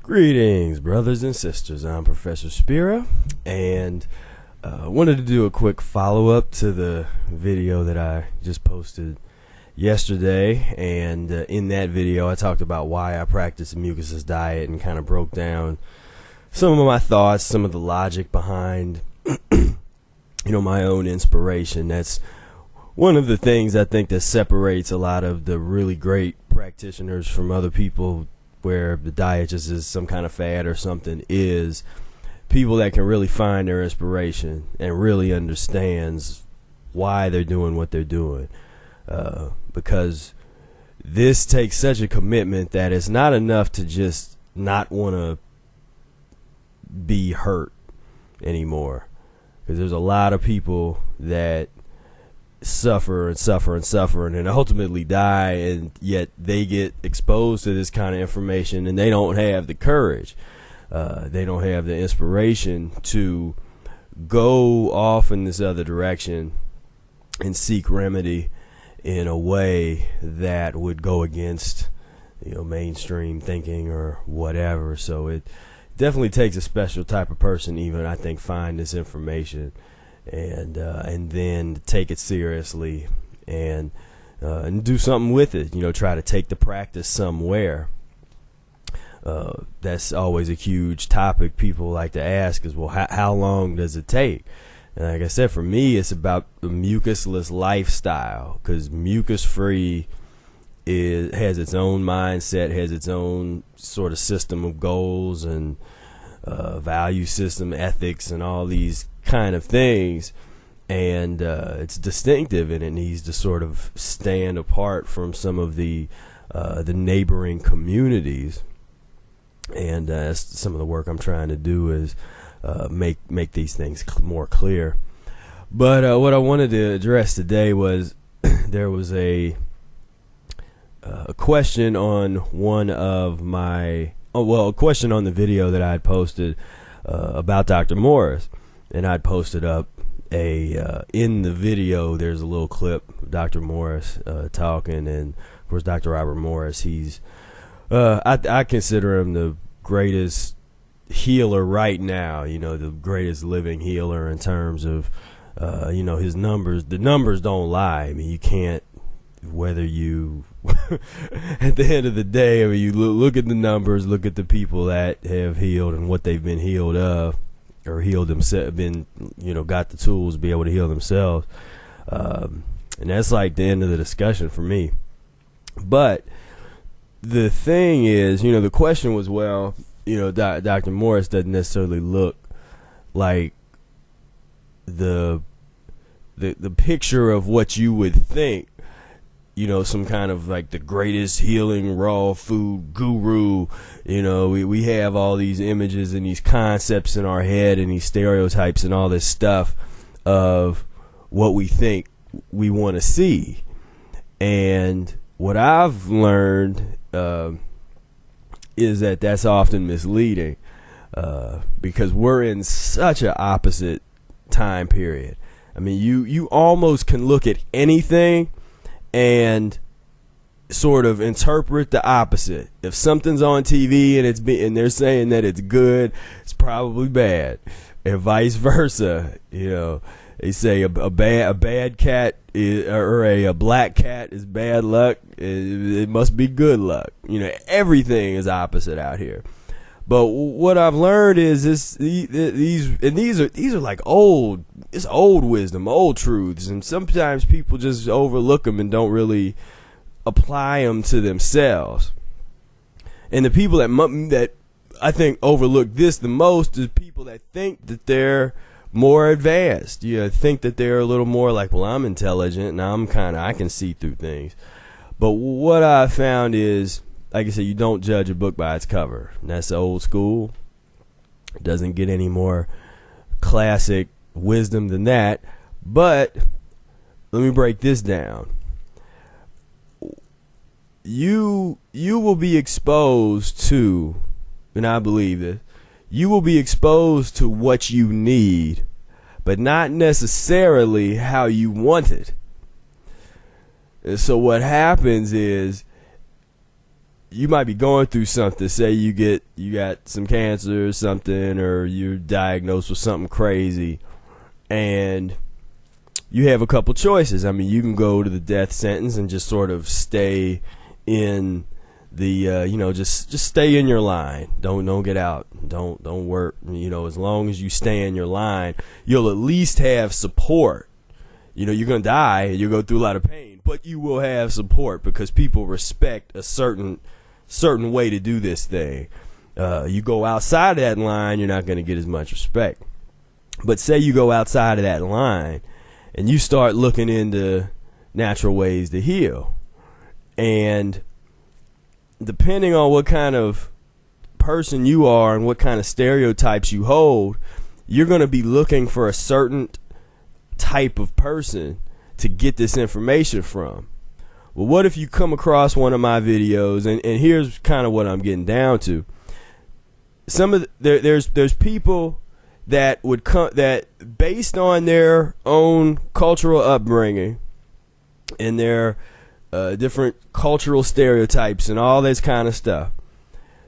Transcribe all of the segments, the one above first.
Greetings, brothers and sisters. I'm Professor Spira, and wanted to do a quick follow-up to the video that I just posted yesterday. And in that video, I talked about why I practice a mucusless diet and kind of broke down some of my thoughts, some of the logic behind, my own inspiration. That's one of the things I think that separates a lot of the really great practitioners from other people where the diet just is some kind of fad or something, is people that can really find their inspiration and really understands why they're doing what they're doing. Because this takes such a commitment that it's not enough to just not want to be hurt anymore. Because there's a lot of people that suffer and suffer and suffer and then ultimately die, and yet they get exposed to this kind of information and they don't have the courage, they don't have the inspiration to go off in this other direction and seek remedy in a way that would go against mainstream thinking or whatever. So it definitely takes a special type of person, even I think, find this information and then take it seriously and do something with it. Try to take the practice somewhere. That's always a huge topic people like to ask is, well, how long does it take? And like I said, for me, it's about the mucusless lifestyle, because mucus-free has its own mindset, has its own sort of system of goals and value system, ethics, and all these kind of things, and it's distinctive, and it needs to sort of stand apart from some of the neighboring communities. And that's some of the work I'm trying to do, is make these things more clear. But what I wanted to address today was there was a question on one of my a question on the video that I had posted about Dr. Morris. And I'd posted up in the video, there's a little clip of Dr. Morris talking. And of course, Dr. Robert Morris, he's I consider him the greatest healer right now, the greatest living healer in terms of his numbers. The numbers don't lie. I mean, you can't, whether you at the end of the day, I mean, you look at the numbers, look at the people that have healed and what they've been healed of, or healed themselves, got the tools to be able to heal themselves. And that's like the end of the discussion for me. But the thing is, the question was, well, Dr. Morris doesn't necessarily look like the picture of what you would think, some kind of like the greatest healing raw food guru. We have all these images and these concepts in our head and these stereotypes and all this stuff of what we think we want to see. And what I've learned is that that's often misleading, because we're in such an opposite time period. I mean, you almost can look at anything and sort of interpret the opposite. If something's on TV and they're saying that it's good, it's probably bad, and vice versa. They say a bad cat or a black cat is bad luck. It must be good luck. Everything is opposite out here. But what I've learned is these are like old wisdom, old truths, and sometimes people just overlook them and don't really apply them to themselves. And the people that I think overlook this the most is people that think that they're more advanced. Think that they're a little more like, well, I'm intelligent and I can see through things. But what I found is, like I said, you don't judge a book by its cover. And that's old school. It doesn't get any more classic wisdom than that. But let me break this down. You will be exposed to, and I believe this, you will be exposed to what you need, but not necessarily how you want it. And so what happens is you might be going through something. Say you got some cancer or something, or you're diagnosed with something crazy, and you have a couple choices. I mean, you can go to the death sentence and just sort of stay in the just stay in your line. Don't get out. Don't work. As long as you stay in your line, you'll at least have support. You're gonna die and you'll go through a lot of pain, but you will have support because people respect a certain way to do this thing. You go outside of that line, you're not gonna get as much respect. But say you go outside of that line and you start looking into natural ways to heal, and depending on what kind of person you are and what kind of stereotypes you hold, you're going to be looking for a certain type of person to get this information from. Well, what if you come across one of my videos, and here's kind of what I'm getting down to. There's people that would come, that based on their own cultural upbringing and their different cultural stereotypes and all this kind of stuff,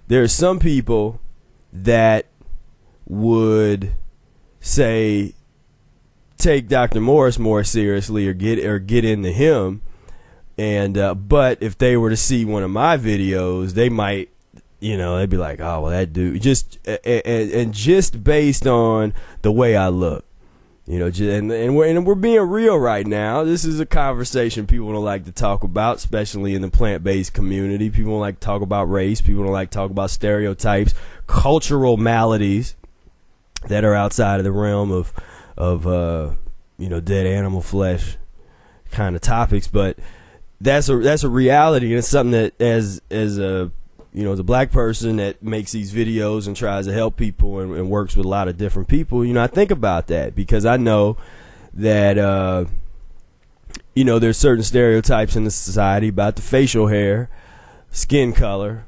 there's some people that would say take Dr. Morris more seriously or get into him, and but if they were to see one of my videos, they might, they'd be like, oh well, that dude, just based on the way I look. And we're being real right now. This is a conversation people don't like to talk about, especially in the plant-based community. People don't like to talk about race. People don't like to talk about stereotypes, cultural maladies that are outside of the realm of dead animal flesh kind of topics. But that's a reality, and it's something that as a black person that makes these videos and tries to help people and works with a lot of different people, I think about that because I know that, there's certain stereotypes in the society about the facial hair, skin color,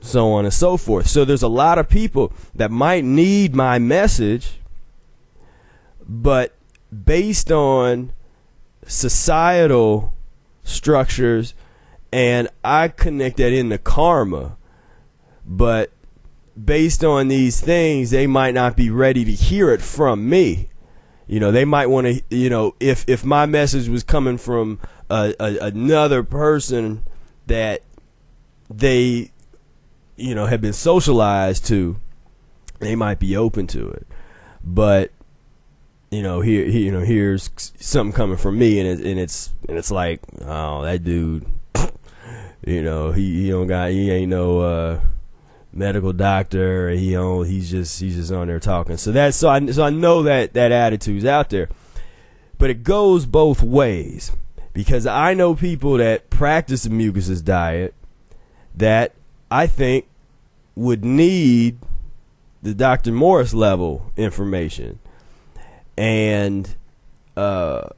so on and so forth. So there's a lot of people that might need my message, but based on societal structures, and I connect that into karma, but based on these things, they might not be ready to hear it from me. They might want to, if my message was coming from another person that they, have been socialized to, they might be open to it. But here's something coming from me, and it's like, oh, that dude. He ain't no medical doctor. He's just on there talking. So I know that attitude's out there, but it goes both ways because I know people that practice the Mucusless diet that I think would need the Dr. Morris level information, and because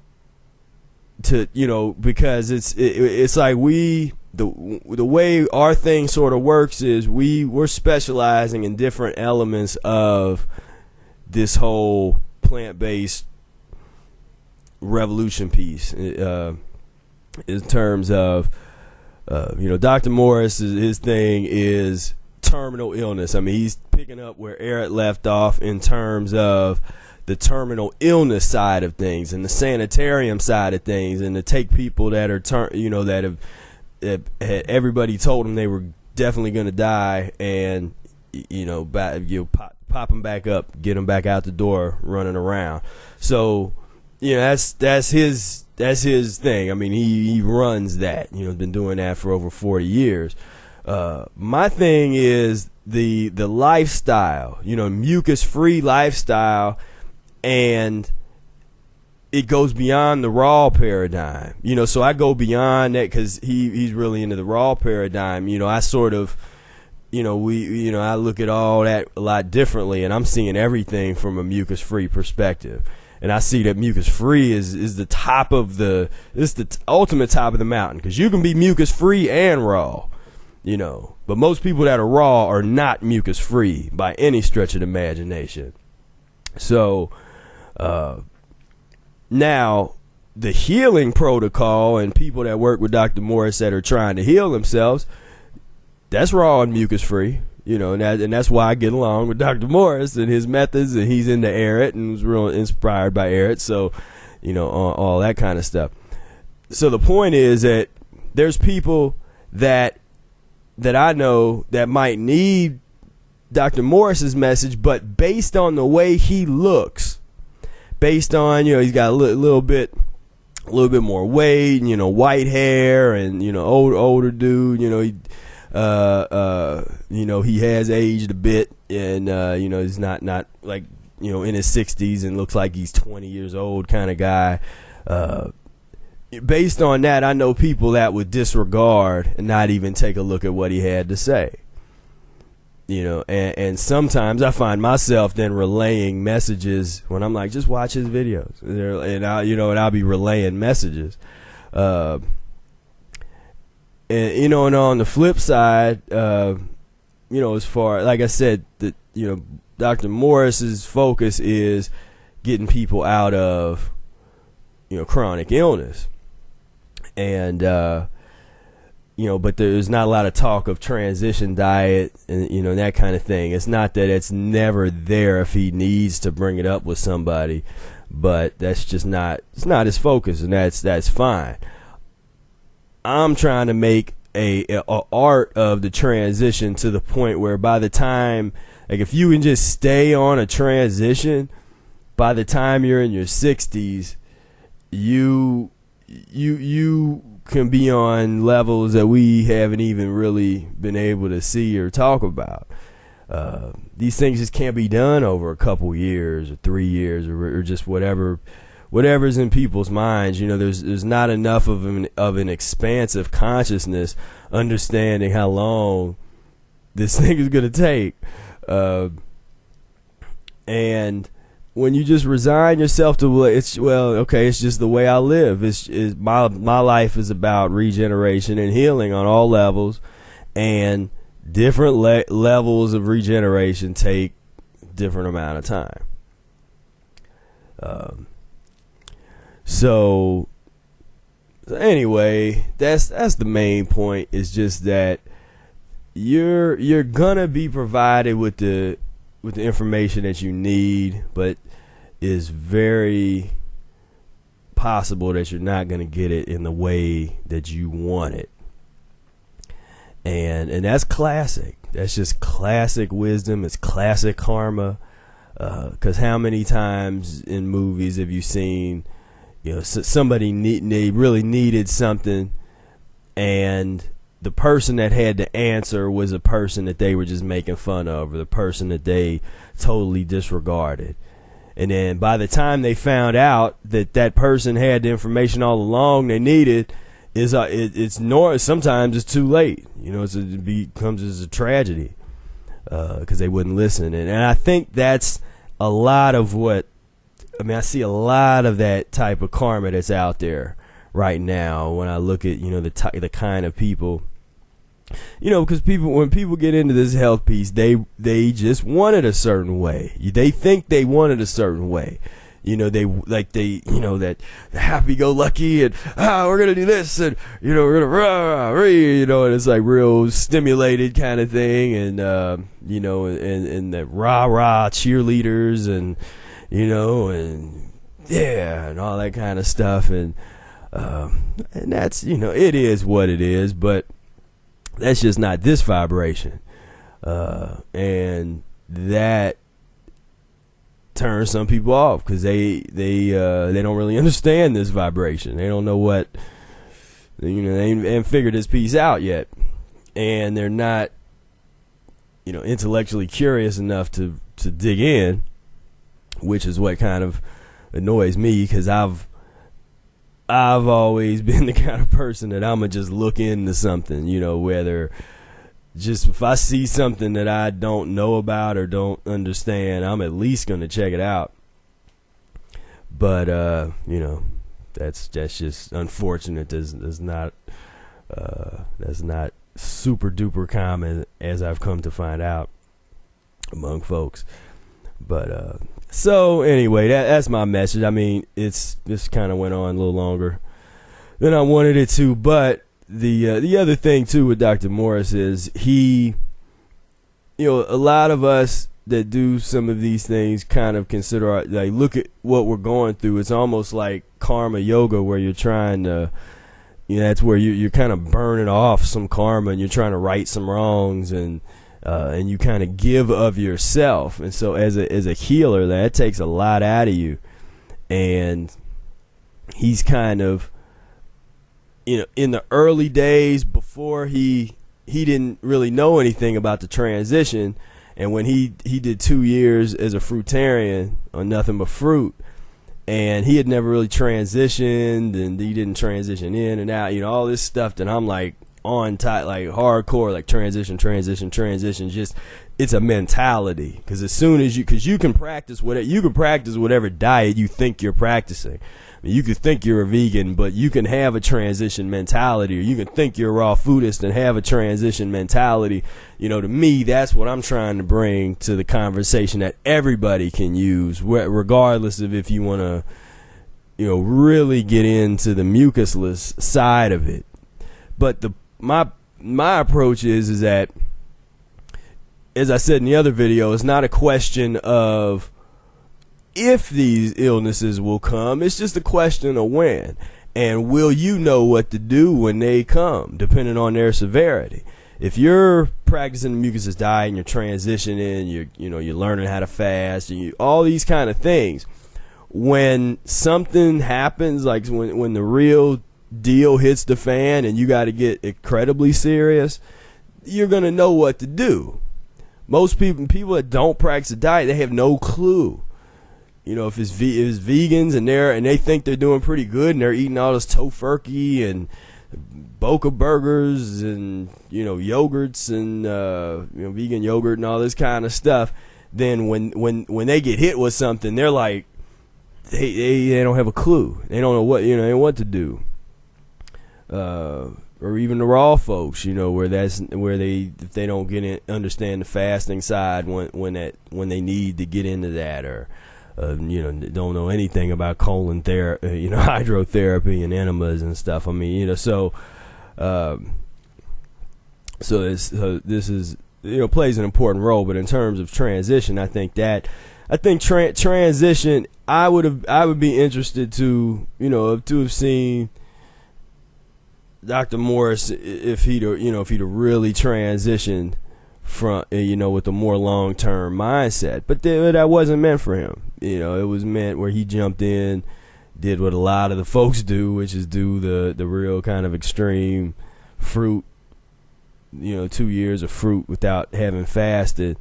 it's like the way our thing sort of works is we're specializing in different elements of this whole plant-based revolution piece, in terms of Dr. Morris, his thing is terminal illness. I mean, he's picking up where Eric left off in terms of the terminal illness side of things and the sanitarium side of things, and to take people that are that have everybody told them they were definitely going to die, and pop them back up, get them back out the door running around. So that's his thing. I mean, he runs that. Been doing that for over 40 years. My thing is the lifestyle, mucus-free lifestyle, and it goes beyond the raw paradigm, so I go beyond that because he's really into the raw paradigm. I sort of, I look at all that a lot differently, and I'm seeing everything from a mucus-free perspective. And I see that mucus-free is the top of the ultimate top of the mountain, because you can be mucus-free and raw, but most people that are raw are not mucus-free by any stretch of the imagination. So, now, the healing protocol and people that work with Dr. Morris that are trying to heal themselves, that's raw and mucus free, and that's why I get along with Dr. Morris and his methods, and he's into Arid and was real inspired by Arid, so all that kind of stuff. So the point is that there's people that I know that might need Dr. Morris's message, but based on the way he looks, based on he's got a little bit more weight, white hair, and older dude, he has aged a bit, and he's not like in his 60s and looks like he's 20 years old kind of guy. Based on that, I know people that would disregard and not even take a look at what he had to say. And sometimes I find myself then relaying messages when I'm like, just watch his videos, and I'll be relaying messages. And on the flip side, as far, like I said, Dr. Morris's focus is getting people out of chronic illness, and but there's not a lot of talk of transition diet and that kind of thing. It's not that it's never there if he needs to bring it up with somebody, but that's just not his focus, and that's fine. I'm trying to make a art of the transition to the point where by the time, like, if you can just stay on a transition, by the time you're in your 60s, you can be on levels that we haven't even really been able to see or talk about. These things just can't be done over a couple years or 3 years or just whatever's in people's minds. There's not enough of an expansive consciousness understanding how long this thing is going to take. And when you just resign yourself to it's just the way I live. My life is about regeneration and healing on all levels, and different levels of regeneration take different amount of time. So anyway, that's the main point. Is just that you're gonna be provided with the information that you need, but is very possible that you're not going to get it in the way that you want it. And that's classic. That's just classic wisdom. It's classic karma. Because how many times in movies have you seen, somebody they really needed something, and the person that had to answer was a person that they were just making fun of, or the person that they totally disregarded. And then by the time they found out that person had the information all along they needed, sometimes it's too late. It becomes as a tragedy because they wouldn't listen. And I think that's a lot of I see a lot of that type of karma that's out there right now when I look at the kind of people, because when people get into this health piece, they just want it a certain way. They think they want it a certain way. That happy-go-lucky, and we're gonna do this, and we're gonna and it's like real stimulated kind of thing, and and the rah cheerleaders, and and all that kind of stuff, and that's it is what it is, but that's just not this vibration, and that turns some people off because they don't really understand this vibration. They don't know what they haven't figured this piece out yet, and they're not intellectually curious enough to dig in, which is what kind of annoys me, because I've always been the kind of person that I'm gonna just look into something, whether just if I see something that I don't know about or don't understand, I'm at least gonna check it out. But that's just unfortunate. That's not super duper common, as I've come to find out among folks. But so anyway, that's my message. I mean, this kind of went on a little longer than I wanted it to, but the other thing too with Dr. Morris is he, a lot of us that do some of these things kind of consider, like, look at what we're going through. It's almost like karma yoga, where you're trying to, that's where you're kind of burning off some karma and you're trying to right some wrongs, and you kind of give of yourself. And so as a healer, that takes a lot out of you. And he's kind of, in the early days before he didn't really know anything about the transition. And when he did 2 years as a fruitarian on nothing but fruit, and he had never really transitioned, and he didn't transition in and out, all this stuff that I'm like on tight, like hardcore, like transition. Just, it's a mentality. Because as soon as you can practice whatever diet you think you're practicing. You could think you're a vegan, but you can have a transition mentality, or you can think you're a raw foodist and have a transition mentality. To me, that's what I'm trying to bring to the conversation, that everybody can use, regardless of if you want to, really get into the mucusless side of it. But my approach is that, as I said in the other video, it's not a question of if these illnesses will come. It's just a question of when. And will you know what to do when they come, depending on their severity. If you're practicing the mucusless diet and you're transitioning, you're learning how to fast, and all these kind of things, when something happens, like when the real deal hits the fan and you got to get incredibly serious, you're going to know what to do. Most people that don't practice the diet, they have no clue. If it's vegans and they think they're doing pretty good, and they're eating all this tofurkey and Boca burgers and yogurts and vegan yogurt and all this kind of stuff, then when they get hit with something, they're like, they don't have a clue. They don't know what to do. Or even the raw folks, where if they don't understand the fasting side when they need to get into that, or don't know anything about colon therapy, hydrotherapy and enemas and stuff. So this is, plays an important role. But in terms of transition, I think transition, I would be interested to have seen Dr. Morris if he'd really transitioned from, with a more long-term mindset. But that wasn't meant for him. It was meant where he jumped in, did what a lot of the folks do, which is do the real kind of extreme fruit, 2 years of fruit without having fasted,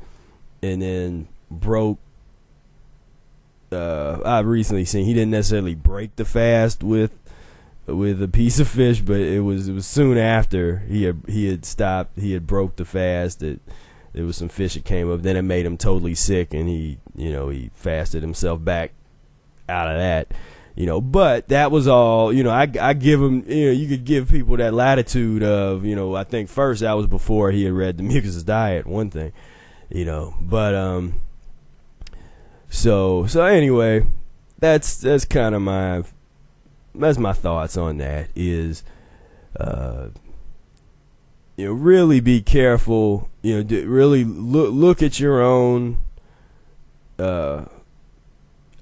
and then broke. I've recently seen he didn't necessarily break the fast with a piece of fish, but it was soon after he had stopped. He had broke the fast. There was some fish that came up. Then it made him totally sick, and he fasted himself back out of that. But that was all. I give him. You could give people that latitude of. I think first that was before he had read the Mucusless Diet. One thing, But So anyway, that's kind of my thoughts on that. Is really be careful. Really look at your own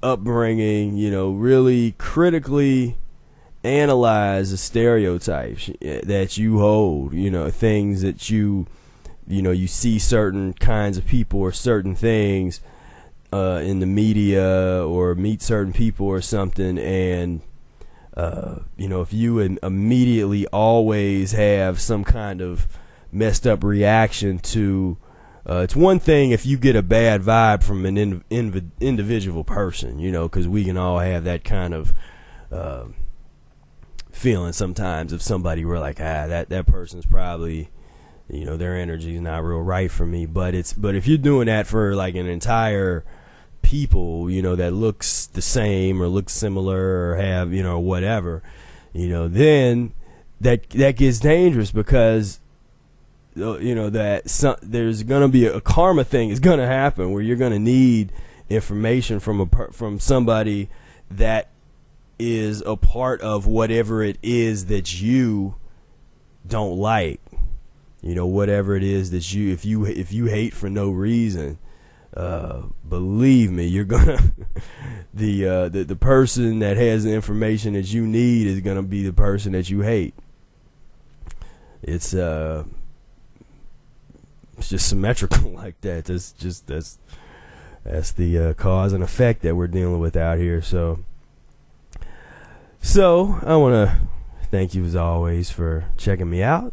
upbringing. Really critically analyze the stereotypes that you hold. Things that you see certain kinds of people or certain things in the media, or meet certain people or something, and if you immediately always have some kind of messed up reaction to, it's one thing if you get a bad vibe from an individual person, because we can all have that kind of feeling sometimes. If somebody were like, that person's probably, their energy is not real right for me. But if you're doing that for like an entire people, that looks the same or looks similar or have, whatever, then that gets dangerous, because there's gonna be a karma thing is gonna happen, where you're gonna need information from somebody that is a part of whatever it is that you don't like, whatever it is that if you hate for no reason, believe me, you're gonna the person that has the information that you need is gonna be the person that you hate. It's just symmetrical like that. That's the cause and effect that we're dealing with out here. So I want to thank you as always for checking me out,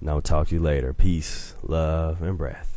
and I'll talk to you later. Peace, love, and breath.